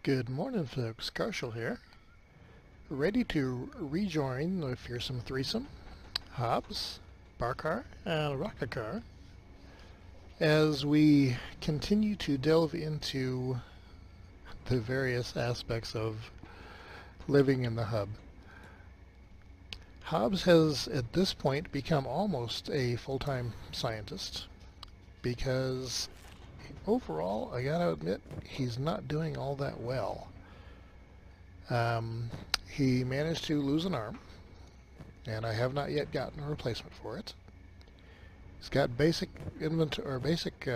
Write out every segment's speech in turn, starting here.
Good morning, folks. Karshel here. Ready to rejoin the fearsome threesome, Hobbs, Barkar, and Rockakar, as we continue to delve into the various aspects of living in the hub. Hobbs has, at this point, become almost a full-time scientist because overall, I gotta admit, he's not doing all that well. He managed to lose an arm, and I have not yet gotten a replacement for it. He's got basic inventory or basic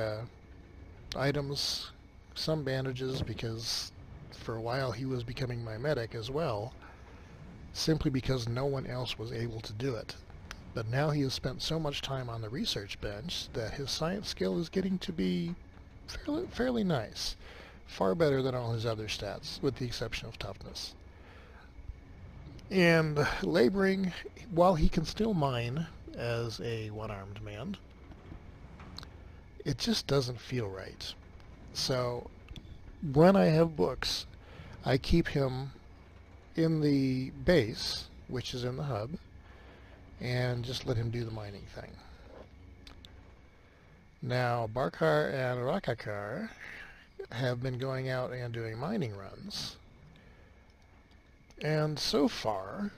items, some bandages, because for a while he was becoming my medic as well, simply because no one else was able to do it. But now he has spent so much time on the research bench that his science skill is getting to be fairly nice. Far better than all his other stats, with the exception of toughness. And laboring, while he can still mine as a one-armed man, it just doesn't feel right. So when I have books, I keep him in the base, which is in the hub, and just let him do the mining thing. Now, Barkar and Rockakar have been going out and doing mining runs, and so far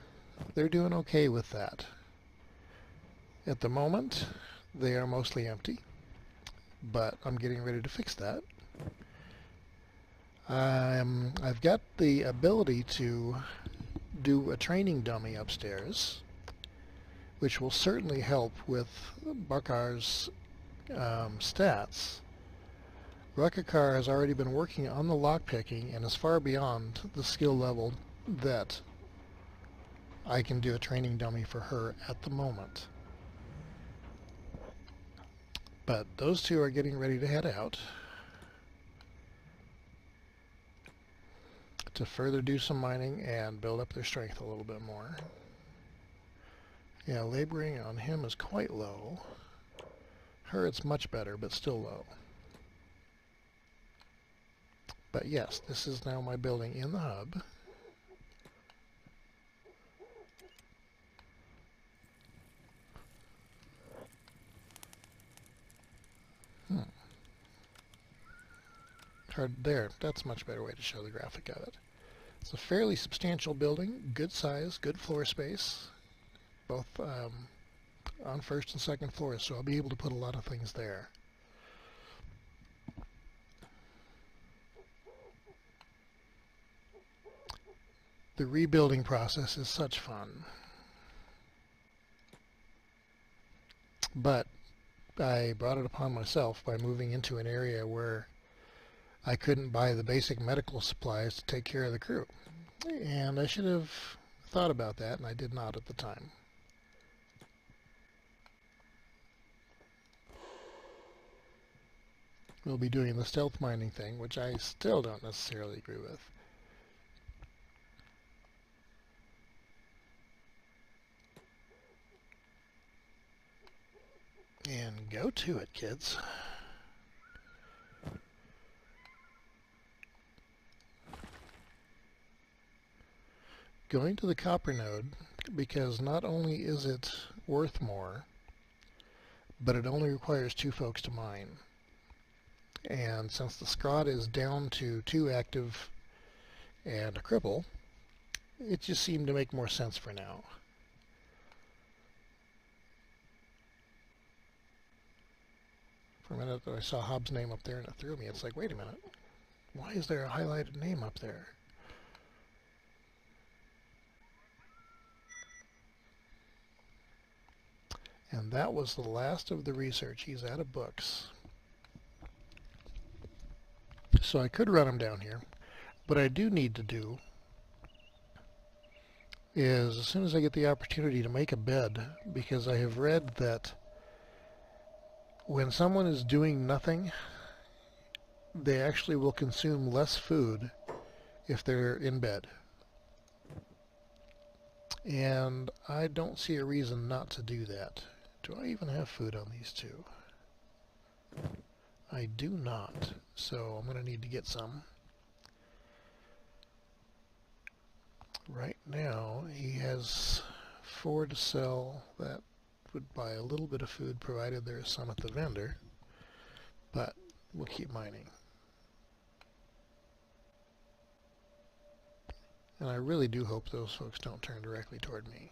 they're doing okay with that. At the moment they are mostly empty, but I'm getting ready to fix that. I've got the ability to do a training dummy upstairs, which will certainly help with Barkar's stats. Rockakar has already been working on the lockpicking and is far beyond the skill level that I can do a training dummy for her at the moment. But those two are getting ready to head out to further do some mining and build up their strength a little bit more. Yeah, laboring on him is quite low. Her it's much better, but still low. But yes, this is now my building in the hub. There, that's a much better way to show the graphic of it. It's a fairly substantial building, good size, good floor space, both on first and second floors, so I'll be able to put a lot of things there. The rebuilding process is such fun. But I brought it upon myself by moving into an area where I couldn't buy the basic medical supplies to take care of the crew. And I should have thought about that, and I did not at the time. We'll be doing the stealth mining thing, which I still don't necessarily agree with. And go to it, kids. Going to the copper node, because not only is it worth more, but it only requires 2 folks to mine. And since the Scrod is down to 2 active and a cripple, it just seemed to make more sense for now. For a minute I saw Hobbs' name up there and it threw me. It's like, wait a minute, why is there a highlighted name up there? And that was the last of the research. He's out of books. So I could run him down here. What I do need to do is, as soon as I get the opportunity, to make a bed, because I have read that when someone is doing nothing, they actually will consume less food if they're in bed. And I don't see a reason not to do that. Do I even have food on these two? I do not, so I'm going to need to get some. Right now he has 4 to sell. That would buy a little bit of food provided there is some at the vendor, but we'll keep mining. And I really do hope those folks don't turn directly toward me.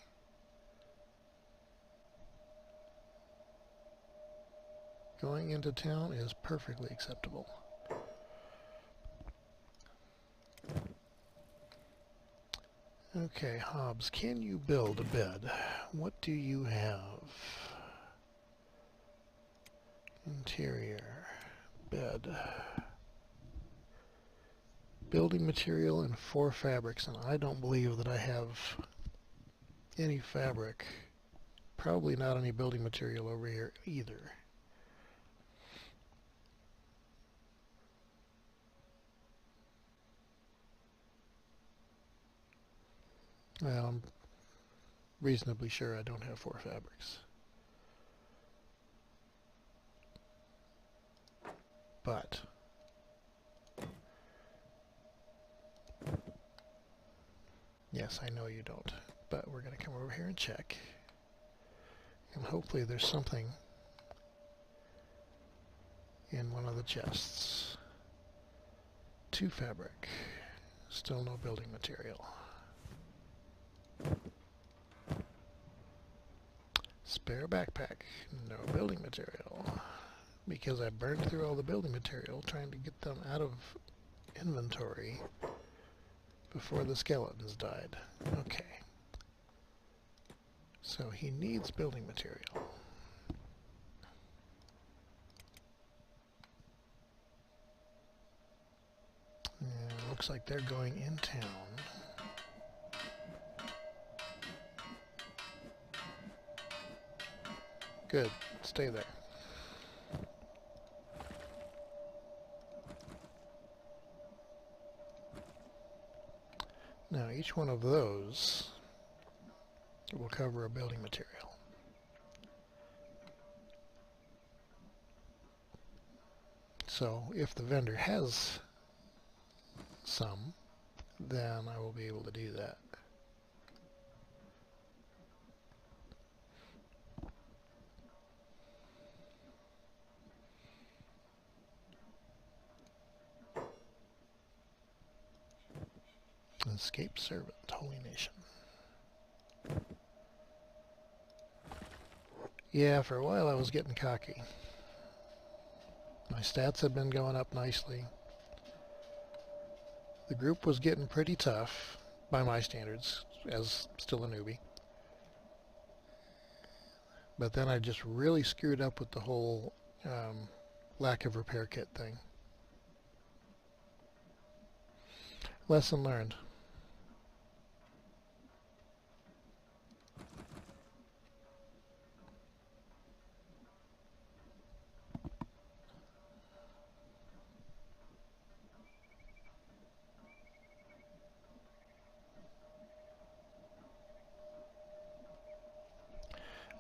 Going into town is perfectly acceptable. Okay, Hobbs, can you build a bed? What do you have? Interior, bed, building material, and 4 fabrics, and I don't believe that I have any fabric. Probably not any building material over here either. Well, I'm reasonably sure I don't have 4 fabrics. But yes, I know you don't. But we're going to come over here and check. And hopefully there's something in one of the chests. 2 fabric. Still no building material. Spare backpack. No building material. Because I burned through all the building material trying to get them out of inventory before the skeletons died. Okay. So he needs building material. And looks like they're going in town. Good. Stay there. Now each one of those will cover a building material. So if the vendor has some, then I will be able to do that. Escape servant, holy nation. Yeah, for a while I was getting cocky. My stats had been going up nicely. The group was getting pretty tough by my standards, as still a newbie. But then I just really screwed up with the whole lack of repair kit thing. Lesson learned.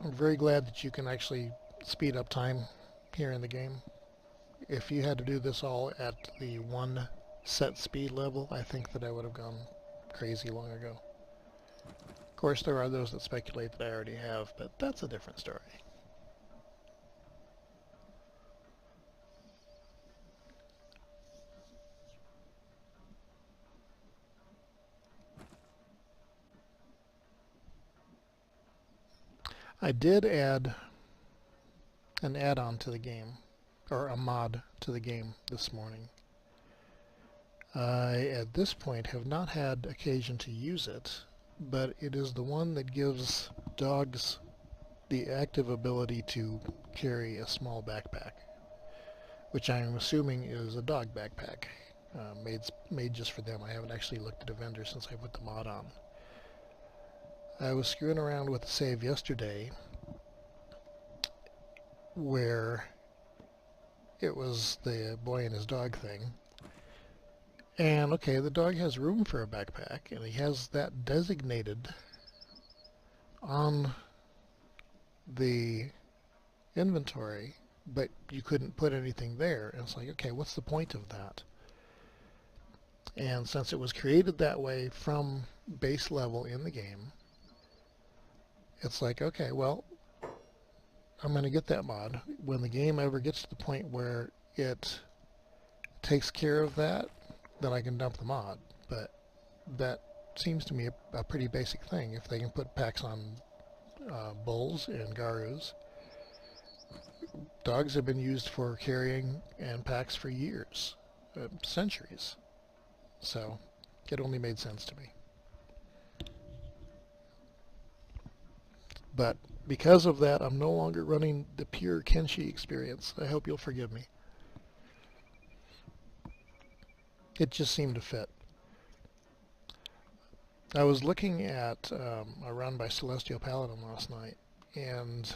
I'm very glad that you can actually speed up time here in the game. If you had to do this all at the 1 set speed level, I think that I would have gone crazy long ago. Of course, there are those that speculate that I already have, but that's a different story. I did add an add-on to the game, or a mod to the game this morning. I, at this point, have not had occasion to use it, but it is the one that gives dogs the active ability to carry a small backpack, which I'm assuming is a dog backpack, made just for them. I haven't actually looked at a vendor since I put the mod on. I was screwing around with the save yesterday where it was the boy and his dog thing. And okay, the dog has room for a backpack, and he has that designated on the inventory, but you couldn't put anything there. And it's like, okay, what's the point of that? And since it was created that way from base level in the game, it's like, okay, well, I'm going to get that mod. When the game ever gets to the point where it takes care of that, then I can dump the mod. But that seems to me a pretty basic thing. If they can put packs on bulls and garus, dogs have been used for carrying and packs for years, centuries. So it only made sense to me. But because of that, I'm no longer running the pure Kenshi experience. I hope you'll forgive me. It just seemed to fit. I was looking at a run by Celestial Paladin last night, and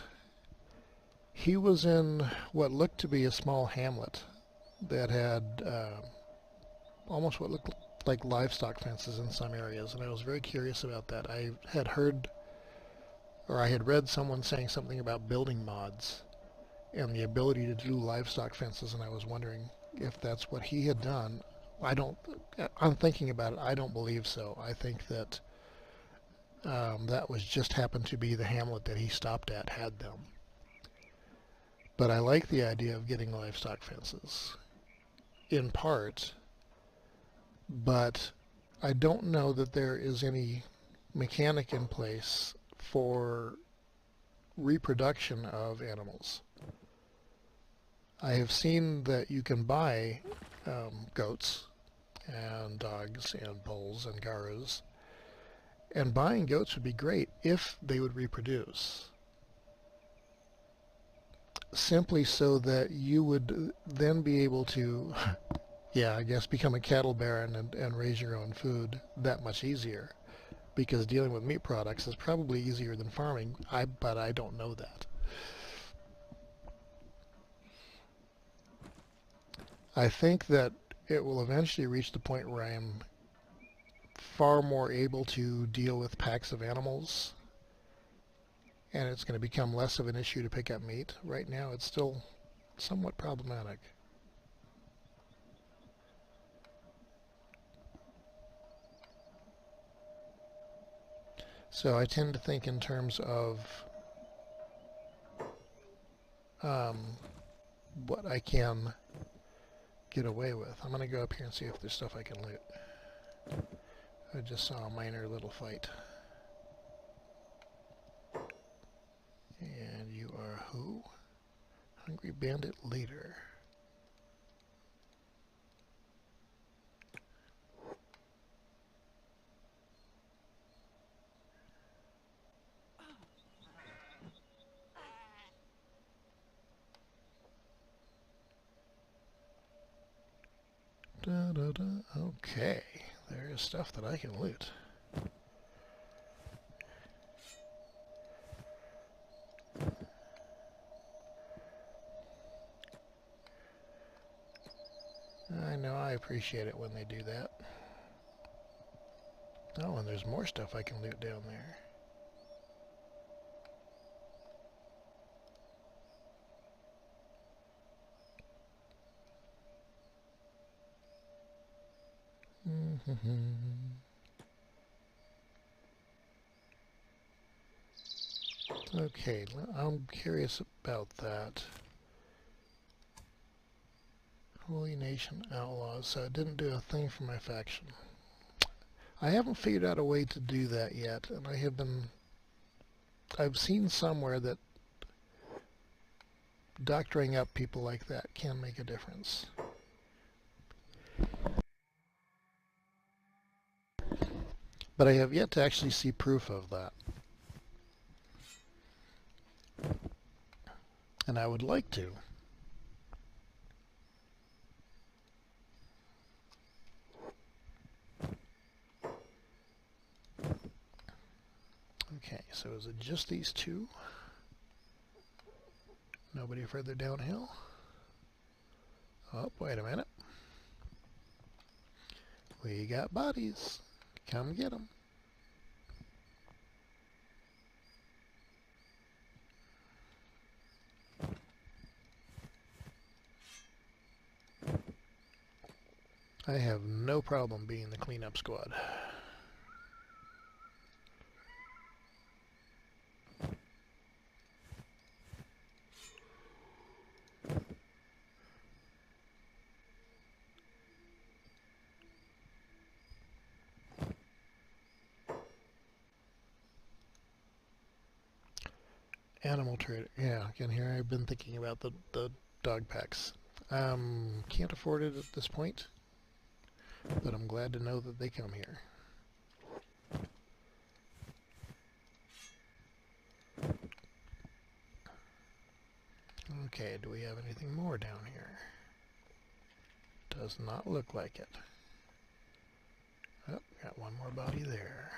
he was in what looked to be a small hamlet that had almost what looked like livestock fences in some areas, and I was very curious about that. I had heard, or I had read someone saying something about building mods and the ability to do livestock fences, and I was wondering if that's what he had done. I'm thinking about it, I don't believe so. I think that that was just happened to be the hamlet that he stopped at had them. But I like the idea of getting livestock fences, in part, but I don't know that there is any mechanic in place for reproduction of animals. I have seen that you can buy goats and dogs and bulls and garus, and buying goats would be great if they would reproduce, simply so that you would then be able to yeah, I guess become a cattle baron and raise your own food that much easier, because dealing with meat products is probably easier than farming, but I don't know that. I think that it will eventually reach the point where I am far more able to deal with packs of animals, and it's going to become less of an issue to pick up meat. Right now it's still somewhat problematic. So I tend to think in terms of what I can get away with. I'm going to go up here and see if there's stuff I can loot. I just saw a minor little fight. And you are who? Hungry Bandit Leader. Da, da, da. Okay, there is stuff that I can loot. I know, I appreciate it when they do that. Oh, and there's more stuff I can loot down there. Okay, I'm curious about that. Holy Nation Outlaws, so it didn't do a thing for my faction. I haven't figured out a way to do that yet, and I've seen somewhere that doctoring up people like that can make a difference. But I have yet to actually see proof of that. And I would like to. Okay, so is it just these two? Nobody further downhill? Oh, wait a minute. We got bodies. Come get them. I have no problem being the cleanup squad. Animal trader. Yeah, again, here I've been thinking about the dog packs. Can't afford it at this point, but I'm glad to know that they come here. Okay, do we have anything more down here? Does not look like it. Oh, got one more body there.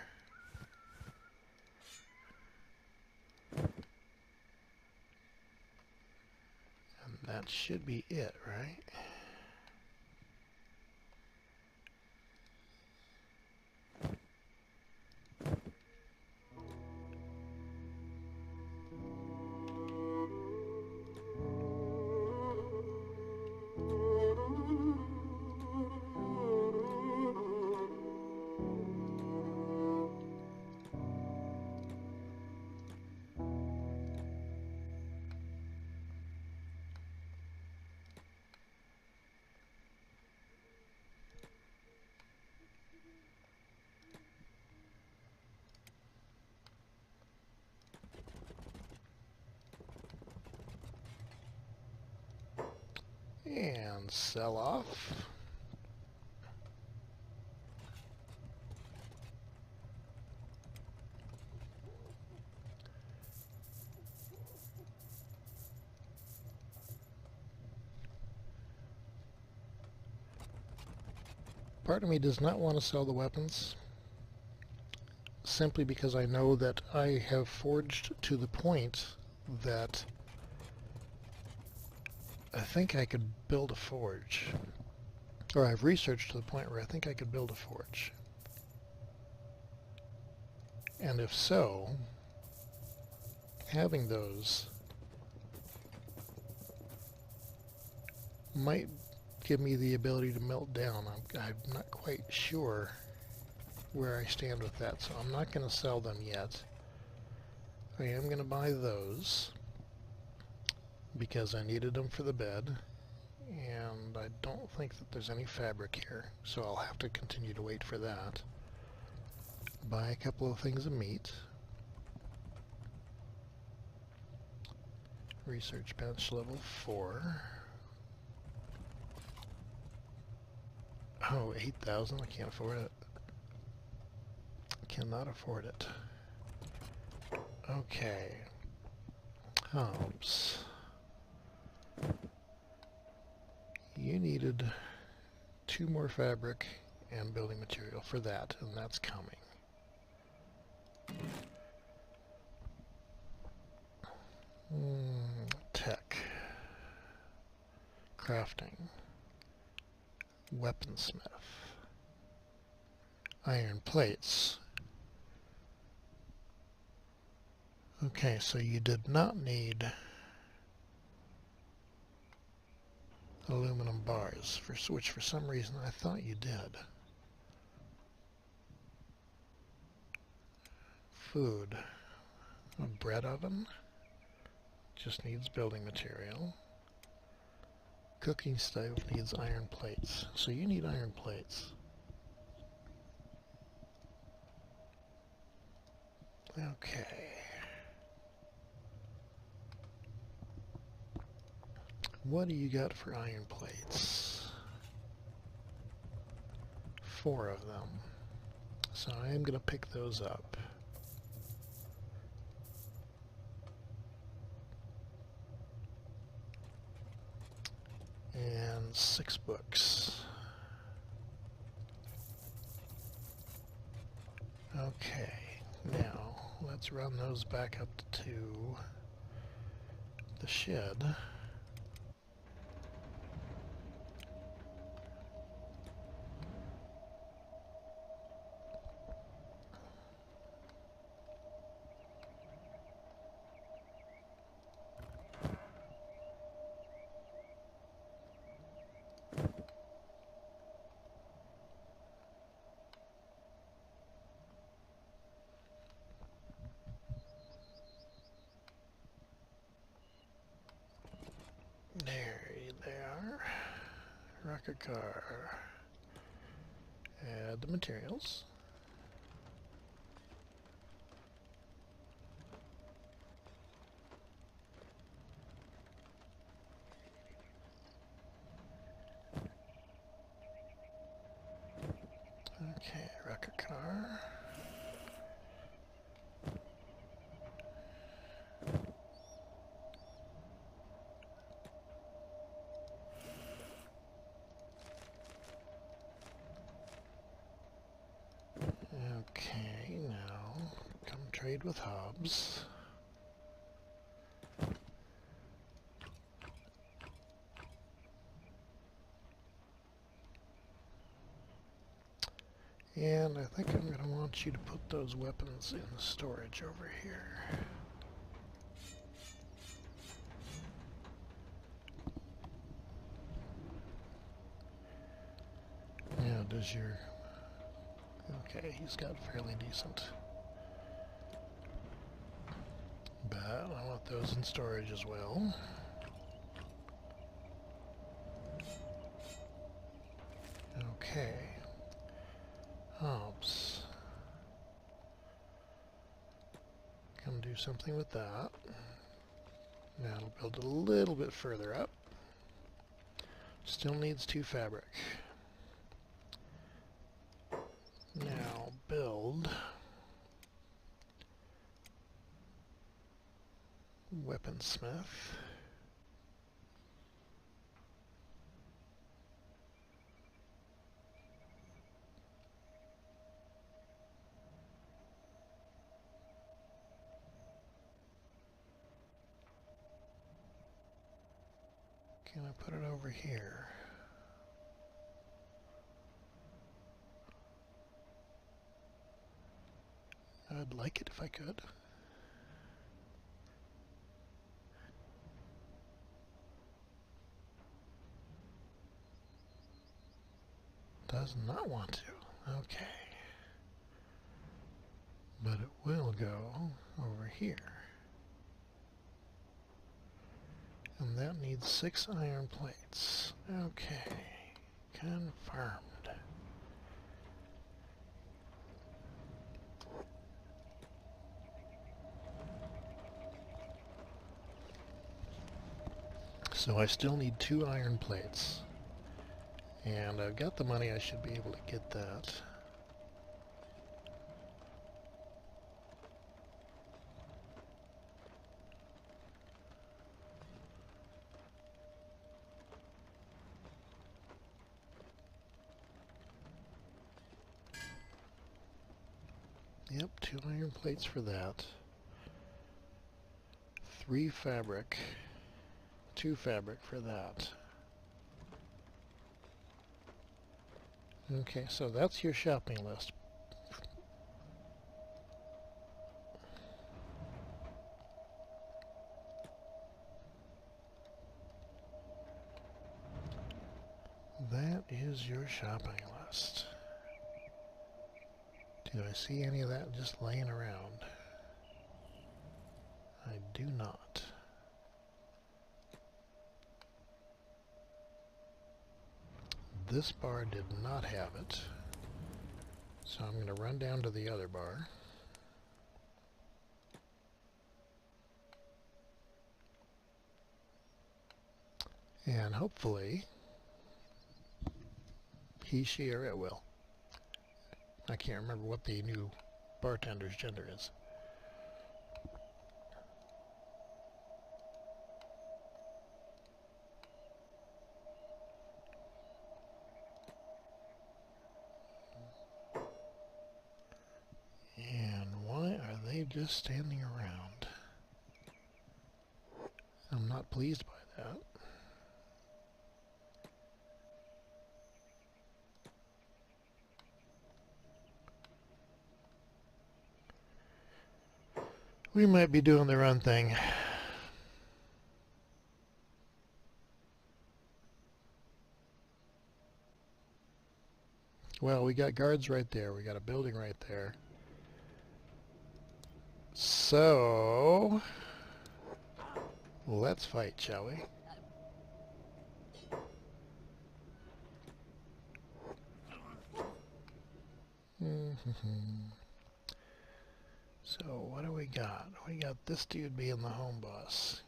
And that should be it, right? And sell off. Part of me does not want to sell the weapons, simply because I know that I have forged to the point that I think I could build a forge. Or I've researched to the point where I think I could build a forge. And if so, having those might give me the ability to melt down. I'm not quite sure where I stand with that, so I'm not going to sell them yet. I am going to buy those because I needed them for the bed, and I don't think that there's any fabric here, so I'll have to continue to wait for that. Buy a couple of things of meat. Research bench level 4. Oh, 8,000? I can't afford it. Cannot afford it. Okay. Hobbs. You needed 2 more fabric and building material for that, and that's coming. Tech. Crafting. Weaponsmith. Iron plates. Okay, so you did not need aluminum bars, which for some reason I thought you did. Food. A bread oven. Just needs building material. Cooking stove needs iron plates. So you need iron plates. Okay. What do you got for iron plates? 4 of them. So I am going to pick those up. And 6 books. Okay, now let's run those back up to the shed. There they are. Rocket car. Add the materials. Okay, rocket car. Okay, now come trade with Hobbs. And I think I'm going to want you to put those weapons in the storage over here. Now, does your... Okay, he's got fairly decent. But I want those in storage as well. Okay. Hobbs. Come do something with that. Now it'll build a little bit further up. Still needs 2 fabric. Now build weaponsmith. Can I put it over here? I'd like it if I could. Does not want to. Okay. But it will go over here. And that needs 6 iron plates. Okay. Confirmed. So I still need 2 iron plates. And I've got the money, I should be able to get that. Yep, 2 iron plates for that. 3 fabric. 2 fabric for that. Okay, so that's your shopping list. That is your shopping list. Do I see any of that just laying around? I do not. This bar did not have it, so I'm going to run down to the other bar. And hopefully, he, she, or it will. I can't remember what the new bartender's gender is. And why are they just standing around? I'm not pleased by that. We might be doing the run thing. Well, we got guards right there. We got a building right there. So, let's fight, shall we? So, what do we got? We got this dude being the home boss,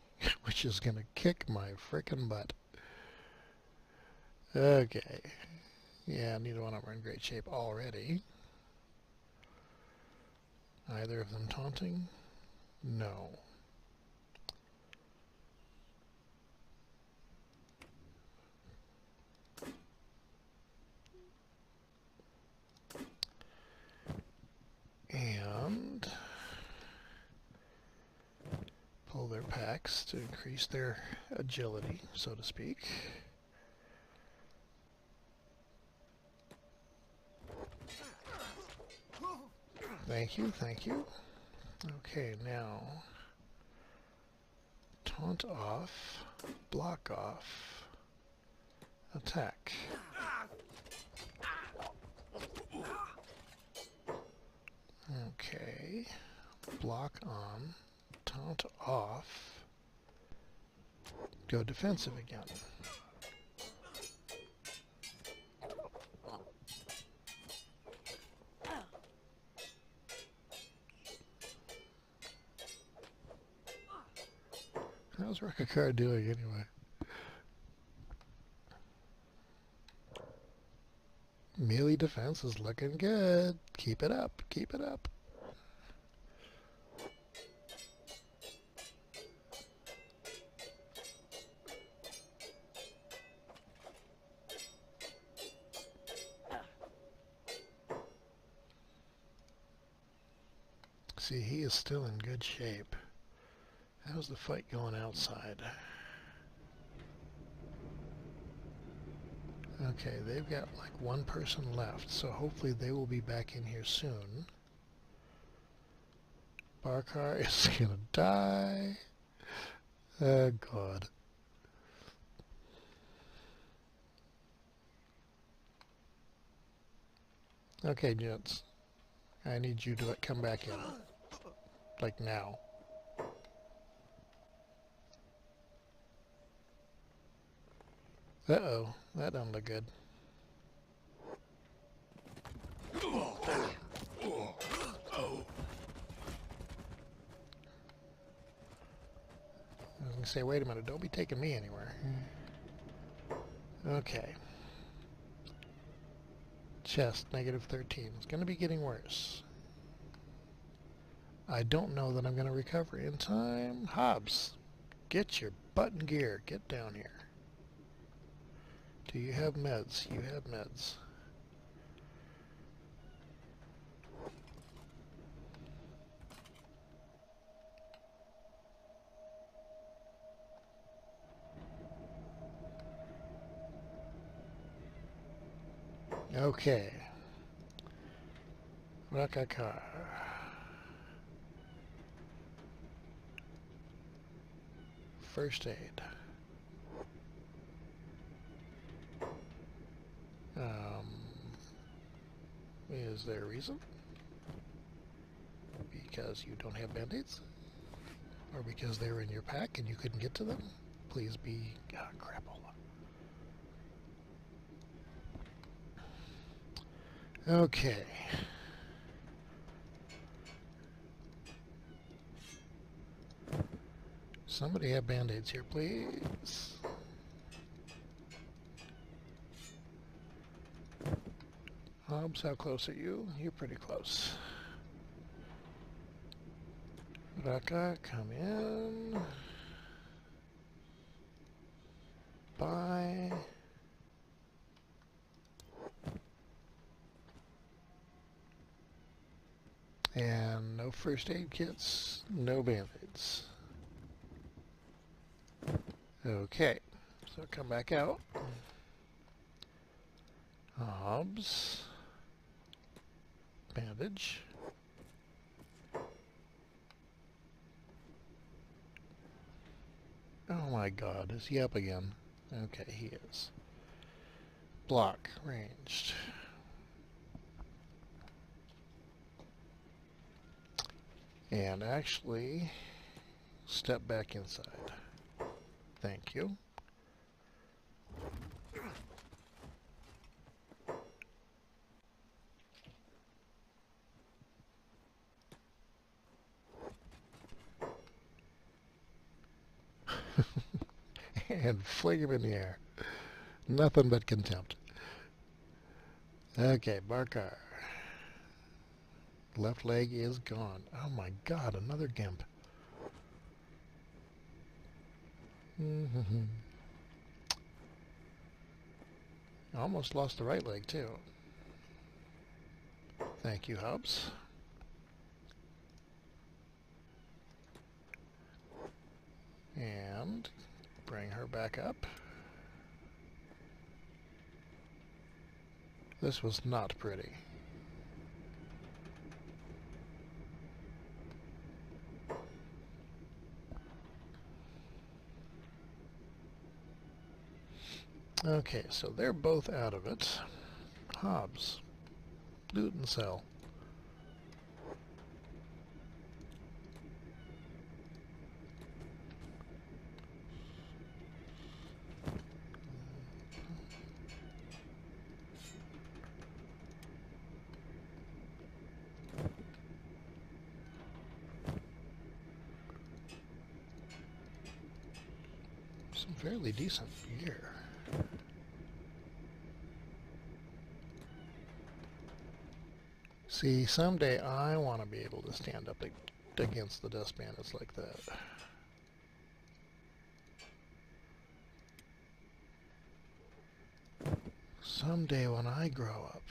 which is going to kick my frickin' butt. Okay. Yeah, neither one of them are in great shape already. Either of them taunting? No. And pull their packs to increase their agility, so to speak. Thank you, thank you. Okay, now taunt off, block off, attack. Okay, block on, taunt off, go defensive again. How's Rekakar doing anyway? Melee defense is looking good. Keep it up, keep it up. See, he is still in good shape. How's the fight going outside? Okay, they've got like one person left, so hopefully they will be back in here soon. Barkar is gonna die. Oh God. Okay, gents. I need you to come back in. Like now. Uh-oh, that don't look good. I was gonna say, wait a minute, don't be taking me anywhere. Okay. Chest, -13. It's gonna be getting worse. I don't know that I'm gonna recover in time. Hobbs, get your butt in gear. Get down here. Do you have meds? You have meds. Okay. Rakakar. First aid. Is there a reason? Because you don't have band-aids? Or because they were in your pack and you couldn't get to them? Please be... Ah, crapola. Okay. Somebody have band-aids here, please. Hobbs, how close are you? You're pretty close. Raka, come in. Bye. And no first aid kits, no band-aids. Okay, so come back out. Hobbs. Bandage. Oh my God, is he up again? Okay, he is. Block, ranged. And actually, step back inside. Thank you. And fling him in the air. Nothing but contempt. Okay, Barkar. Left leg is gone. Oh my god, another gimp. Almost lost the right leg, too. Thank you, Hubs. And bring her back up. This was not pretty. Okay, so they're both out of it. Hobbs. Loot and sell. Some fairly decent gear. See, someday I want to be able to stand up against the dust bandits like that. Someday when I grow up.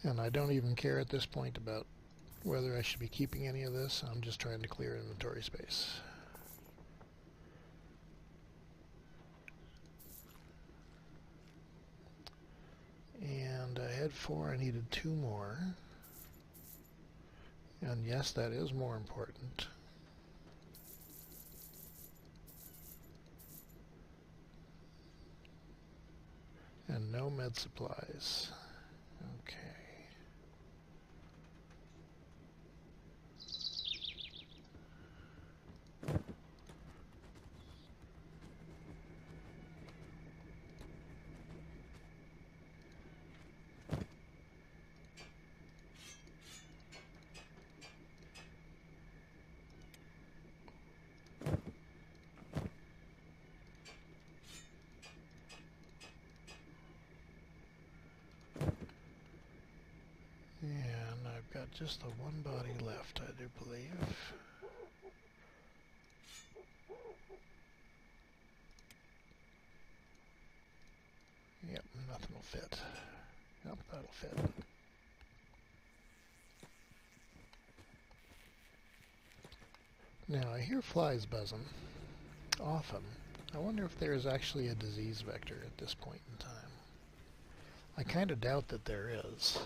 And I don't even care at this point about whether I should be keeping any of this. I'm just trying to clear inventory space. And I had 4, I needed 2 more. And yes, that is more important. And no med supplies. Okay. And I've got just the one body left, I do believe. Yep, nothing will fit. Yep, that'll fit. Now, I hear flies buzzing often. I wonder if there is actually a disease vector at this point in time. I kind of doubt that there is.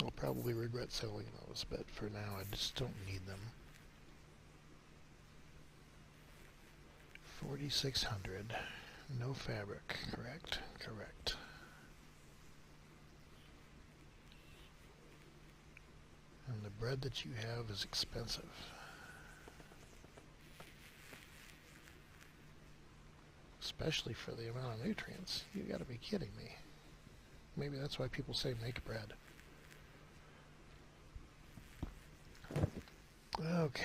I'll probably regret selling those, but for now I just don't need them. 4,600. No fabric, correct? Correct. And the bread that you have is expensive. Especially for the amount of nutrients. You gotta be kidding me. Maybe that's why people say make bread. Okay.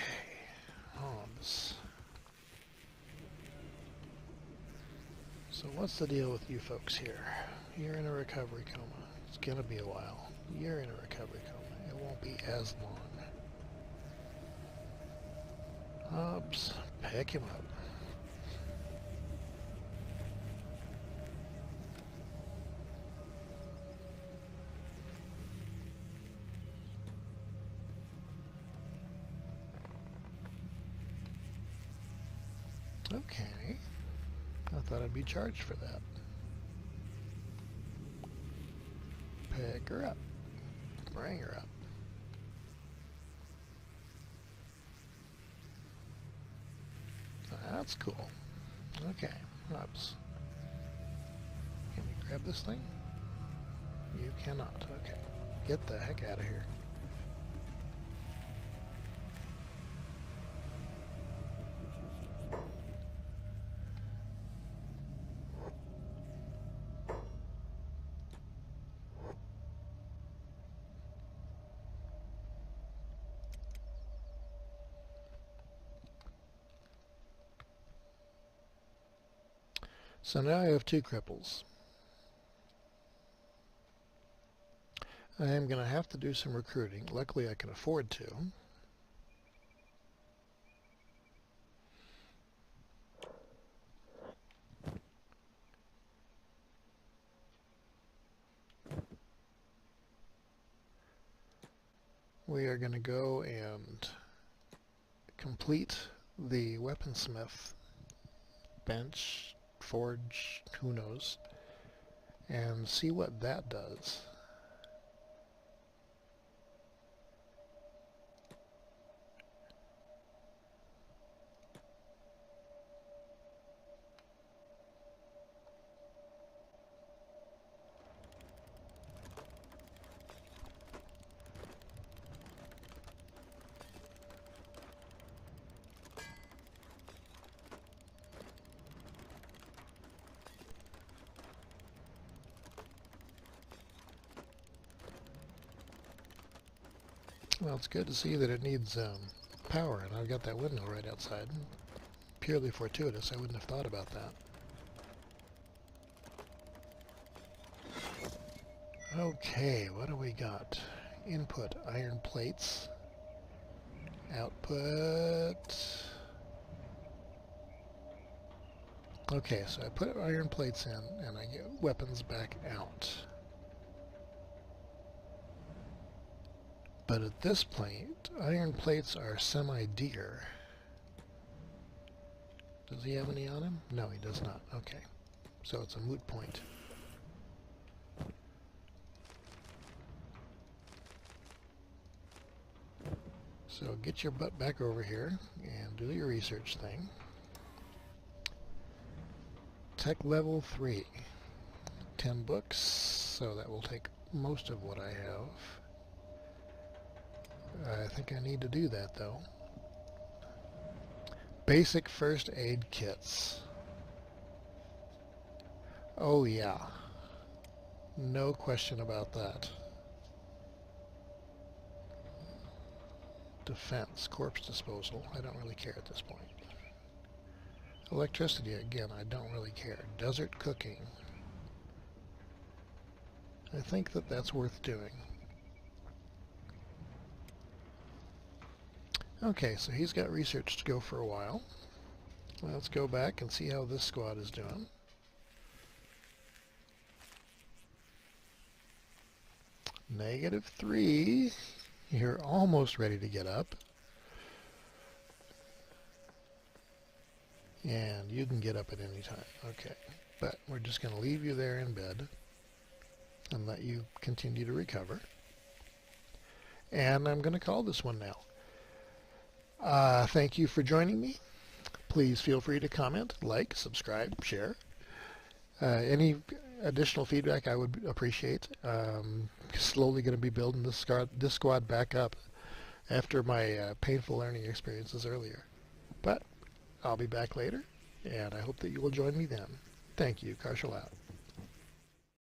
Hobbs. So what's the deal with you folks here? You're in a recovery coma. It's gonna be a while. You're in a recovery coma. It won't be as long. Hobbs, pick him up. Okay. I thought I'd be charged for that. Pick her up. Bring her up. that's cool. Okay, oops. Can you grab this thing? You cannot. Okay. Get the heck out of here. So now I have 2 cripples. I am going to have to do some recruiting. Luckily I can afford to. We are going to go and complete the weaponsmith bench, forge, who knows, and see what that does. Well, it's good to see that it needs power, and I've got that windmill right outside. Purely fortuitous, I wouldn't have thought about that. Okay, what do we got? Input, iron plates. Output... Okay, so I put iron plates in, and I get weapons back out. But at this point, iron plates are semi-dear. Does he have any on him? No, he does not. Okay. So it's a moot point. So get your butt back over here and do your research thing. Tech level 3. 10 books, so that will take most of what I have. I think I need to do that though. Basic first aid kits. Oh yeah. No question about that. Defense, corpse disposal. I don't really care at this point. Electricity, again, I don't really care. Desert cooking. I think that that's worth doing. Okay, so he's got research to go for a while. Let's go back and see how this squad is doing. -3. You're almost ready to get up. And you can get up at any time. Okay, but we're just going to leave you there in bed and let you continue to recover. And I'm going to call this one now. Thank you for joining me. Please feel free to comment, like, subscribe, share. Any additional feedback I would appreciate. Slowly going to be building this squad back up after my painful learning experiences earlier. But I'll be back later, and I hope that you will join me then. Thank you. Karshel out.